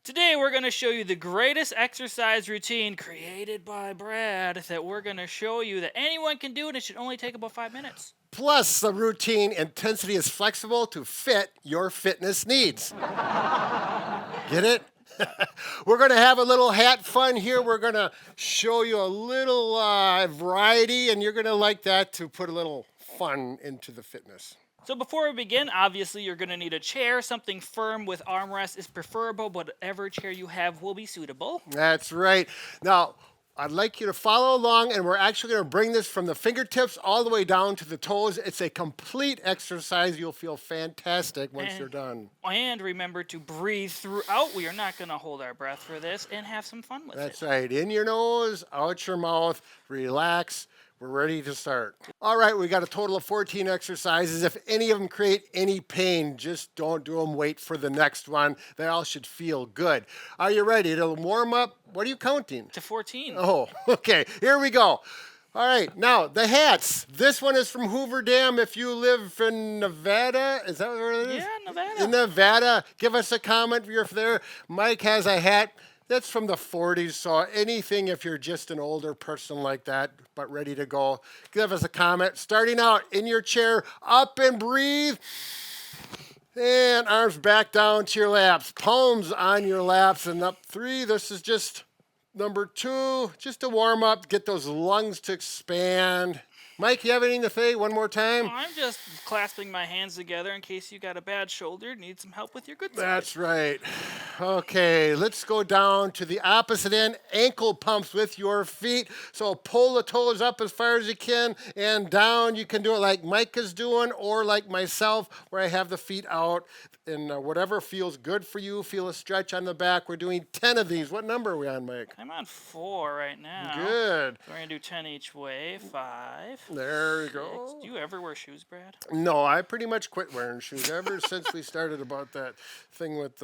Today we're going to show you the greatest exercise routine created by Brad that we're going to show you that anyone can do and it should only take about 5 minutes. Plus, the routine intensity is flexible to fit your fitness needs. Get it? We're going to have a little hat fun here. We're going to show you a little variety, and you're going to like that to put a little fun into the fitness. So before we begin, obviously you're going to need a chair. Something firm with armrest is preferable, but whatever chair you have will be suitable. That's right. Now, I'd like you to follow along, and we're actually going to bring this from the fingertips all the way down to the toes. It's a complete exercise. You'll feel fantastic once you're done. And remember to breathe throughout. We are not going to hold our breath for this and have some fun with That's it. right. In your nose, out your mouth, relax. We're ready to start. All right, we got a total of 14 exercises. If any of them create any pain, just don't do them. Wait for the next one. They all should feel good. Are you ready to warm up? What are you counting? To 14. Oh, okay. Here we go. All right, now the hats. This one is from Hoover Dam. If you live in Nevada, is that where it is? Yeah, Nevada. In Nevada, give us a comment if you're there. Mike has a hat. That's from the 40s, so anything if you're just an older person like that, but ready to go, give us a comment. Starting out in your chair, up and breathe. And arms back down to your laps. Palms on your laps and up 3. This is just number 2, just to warm up, get those lungs to expand. Mike, you have anything to say one more time? I'm just clasping my hands together in case you got a bad shoulder, need some help with your good side. That's right. Okay, let's go down to the opposite end. Ankle pumps with your feet. So pull the toes up as far as you can and down. You can do it like Mike is doing or like myself where I have the feet out. And whatever feels good for you, feel a stretch on the back. We're doing 10 of these. What number are we on, Mike? I'm on 4 right now. Good. We're going to do 10 each way. 5. There you 6. go. Do you ever wear shoes, Brad? No, I pretty much quit wearing shoes ever since we started about that thing with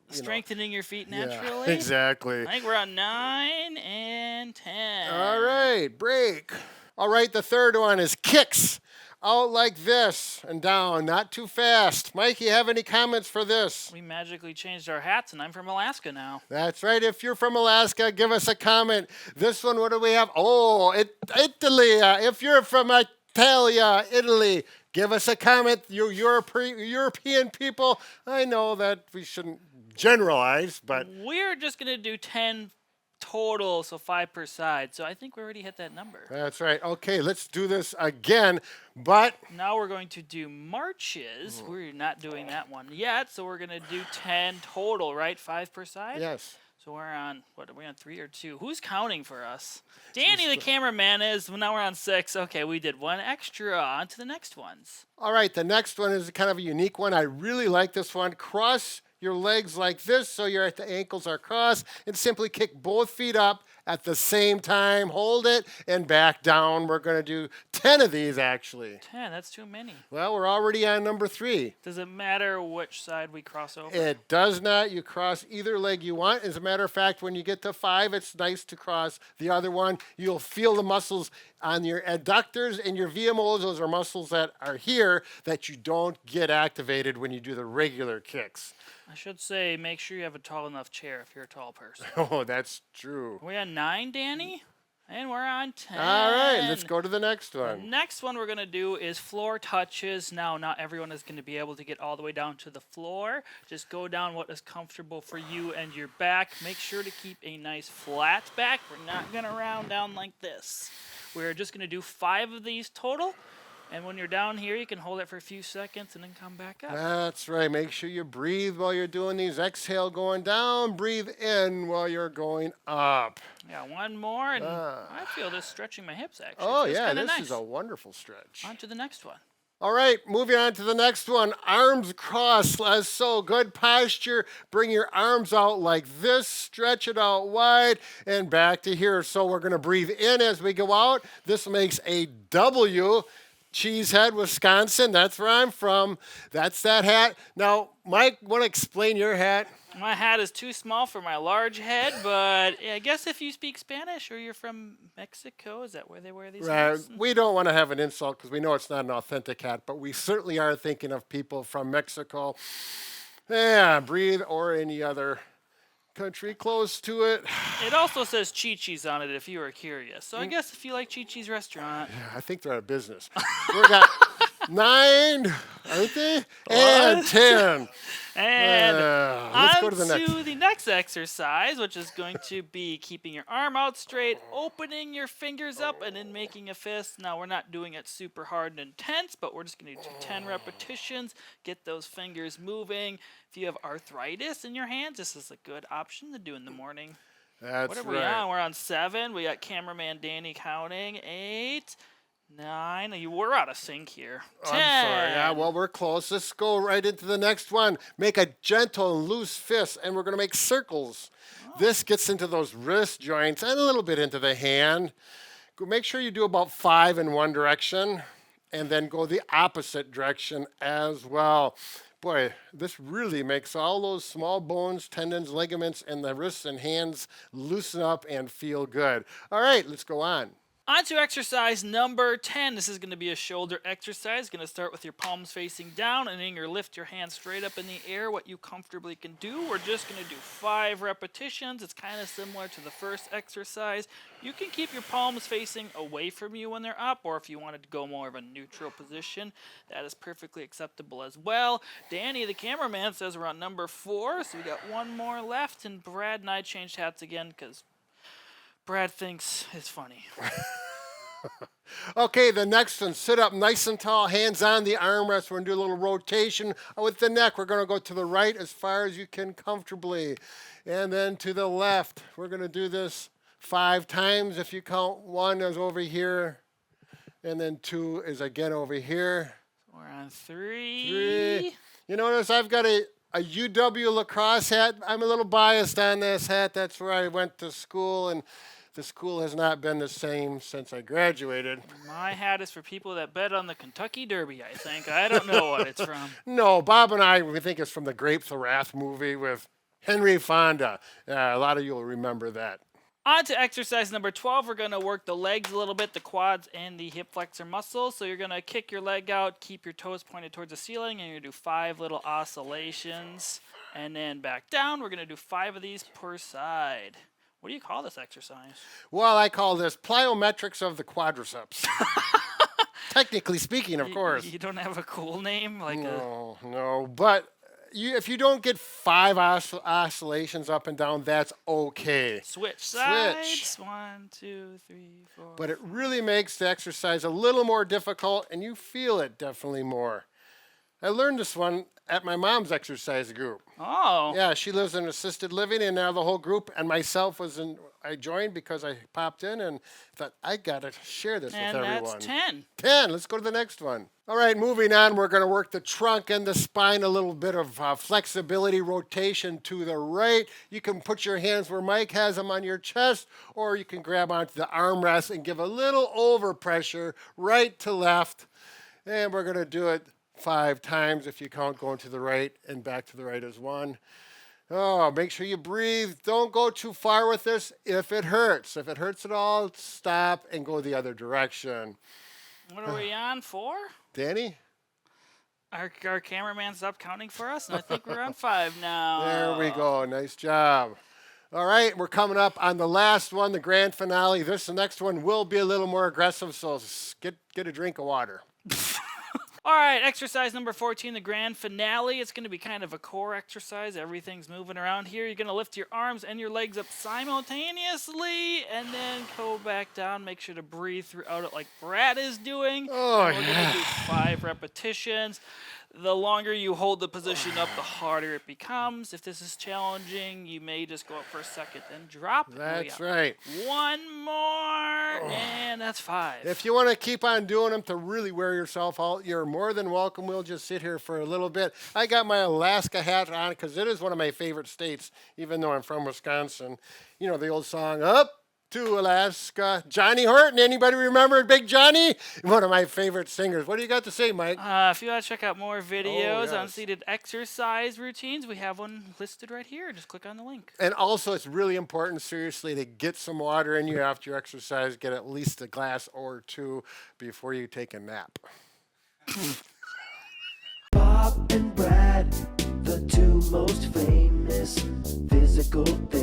Strengthening your feet yeah, naturally? exactly. I think we're on 9 and 10. All right, break. All right, the third one is kicks. Out like this and down, not too fast. Mike, you have any comments for this? We magically changed our hats, and I'm from Alaska now. That's right. If you're from Alaska, give us a comment. This one, what do we have? Oh, Italy. If you're from Italy, give us a comment. You European people, I know that we shouldn't generalize, but We're just going to do 10 total, so 5 per side. So I think we already hit that number. that's right. Okay, let's do this again, but Now we're going to do marches. We're not doing that one yet, so we're going to do 10 total, right? 5 per side? yes. So we're on, what, are we on 3 or 2? Who's counting for us? Danny, the cameraman, is. Well, now we're on 6. Okay, we did 1 extra. On to the next ones. All right, the next one is kind of a unique one. I really like this one. Cross your legs like this so the ankles are crossed and simply kick both feet up at the same time. Hold it and back down. We're going to do 10 of these actually. 10, that's too many. Well, we're already on number 3. Does it matter which side we cross over? It does not. You cross either leg you want. As a matter of fact, when you get to 5, it's nice to cross the other one. You'll feel the muscles on your adductors and your VMOs. Those are muscles that are here that you don't get activated when you do the regular kicks. I should say, make sure you have a tall enough chair if you're a tall person. Oh, that's true. Are we on 9, Danny? And we're on 10. All right, let's go to the next The one. next one we're going to do is floor touches. Now, not everyone is going to be able to get all the way down to the floor. Just go down what is comfortable for you and your back. Make sure to keep a nice flat back. We're not going to round down like this. We're just going to do 5 of these total. And when you're down here, you can hold it for a few seconds and then come back up. That's right. Make sure you breathe while you're doing these. Exhale going down. Breathe in while you're going up. Yeah, one more, and I feel this stretching my hips, actually. Oh, Feels yeah, kinda this nice. is a wonderful stretch. On to the next one. All right, moving on to the next one. Arms crossed, as so. Good posture. Bring your arms out like this. Stretch it out wide and back to here. So we're going to breathe in as we go out. This makes a W. Cheesehead, Wisconsin. That's where I'm from. That's that hat. Now, Mike, want to explain your hat? My hat is too small for my large head, but I guess if you speak Spanish or you're from Mexico, is that where they wear these hats? We don't want to have an insult because we know it's not an authentic hat, but we certainly are thinking of people from Mexico. Yeah, breathe or any other country close to it. It also says Chi-Chi's on it if you were curious. So I guess if you like Chi-Chi's restaurant. I think they're out of business. We got 9, aren't they? And What? 10. And Let's on go to the next. exercise, which is going to be keeping your arm out straight, opening your fingers up, and then making a fist. Now, we're not doing it super hard and intense, but we're just going to do 10 repetitions, get those fingers moving. If you have arthritis in your hands, this is a good option to do in the morning. That's What are right. we on? We're on 7. We got cameraman Danny counting. 8, 9. We're out of sync here. 10. I'm sorry. Yeah, well, we're close. Let's go right into the next one. Make a gentle and loose fist, and we're going to make circles. This gets into those wrist joints and a little bit into the hand. Make sure you do about 5 in one direction, and then go the opposite direction as well. Boy, this really makes all those small bones, tendons, ligaments in the wrists and hands loosen up and feel good. All right, let's go on. On to exercise number 10. This is going to be a shoulder exercise. Going to start with your palms facing down, and then you're going to lift your hands straight up in the air, what you comfortably can do. We're just going to do 5 repetitions. It's kind of similar to the first exercise. You can keep your palms facing away from you when they're up, or if you wanted to go more of a neutral position, that is perfectly acceptable as well. Danny, the cameraman, says we're on number 4, so we got one more left, and Brad and I changed hats again because Brad thinks it's funny. Okay, the next one, sit up nice and tall, hands on the armrest. We're going to do a little rotation with the neck. We're going to go to the right as far as you can comfortably. And then to the left. We're going to do this 5 times. If you count, 1 is over here. And then 2 is again over here. We're on 3. 3. You notice I've got a UW lacrosse hat. I'm a little biased on this hat. That's where I went to school, and the school has not been the same since I graduated. My hat is for people that bet on the Kentucky Derby, I think. I don't know what it's from. No, Bob and I, we think it's from the Grapes of Wrath movie with Henry Fonda. A lot of you will remember that. On to exercise number 12. We're going to work the legs a little bit, the quads and the hip flexor muscles. So you're going to kick your leg out, keep your toes pointed towards the ceiling, and you're going to do 5 little oscillations. And then back down. We're going to do 5 of these per side. What do you call this exercise? Well, I call this plyometrics of the quadriceps. Technically speaking, of course. You don't have a cool name? No. But if you don't get 5 oscillations up and down, that's okay. Switch sides. 1, 2, 3, 4. But it really makes the exercise a little more difficult, and you feel it definitely more. I learned this one at my mom's exercise group. Oh. Yeah, she lives in assisted living, and now the whole group and myself I joined because I popped in and thought, I got to share this with everyone. And that's 10. 10. Let's go to the next one. All right, moving on, we're going to work the trunk and the spine, a little bit of flexibility, rotation to the right. You can put your hands where Mike has them on your chest, or you can grab onto the armrest and give a little overpressure right to left. And we're going to do it 5 times if you count going to the right and back to the right as 1. Oh, make sure you breathe. Don't go too far with this if it hurts. If it hurts at all, stop and go the other direction. What are we on 4? Danny? Our cameraman stopped counting for us, and I think we're on 5 now. There we go. Nice job. All right, we're coming up on the last one, the grand finale. The next one will be a little more aggressive, so get a drink of water. All right, exercise number 14, the grand finale. It's going to be kind of a core exercise. Everything's moving around here. You're going to lift your arms and your legs up simultaneously and then go back down. Make sure to breathe throughout it like Brad is doing. Oh, and we're going to do 5 repetitions. The longer you hold the position up, the harder it becomes. If this is challenging, you may just go up for a second, then drop. That's right. 1 more, and that's 5. If you want to keep on doing them to really wear yourself out, you're more than welcome. We'll just sit here for a little bit. I got my Alaska hat on because it is one of my favorite states, even though I'm from Wisconsin. You know the old song, Up to Alaska. Johnny Horton, anybody remember Big Johnny? One of my favorite singers. What do you got to say, Mike? If you want to check out more videos on yes. seated exercise routines, we have one listed right here. Just click on the link. And also, it's really important, seriously, to get some water in you after your exercise. Get at least a glass or 2 before you take a nap. Bob and Brad, the 2 most famous physical therapist.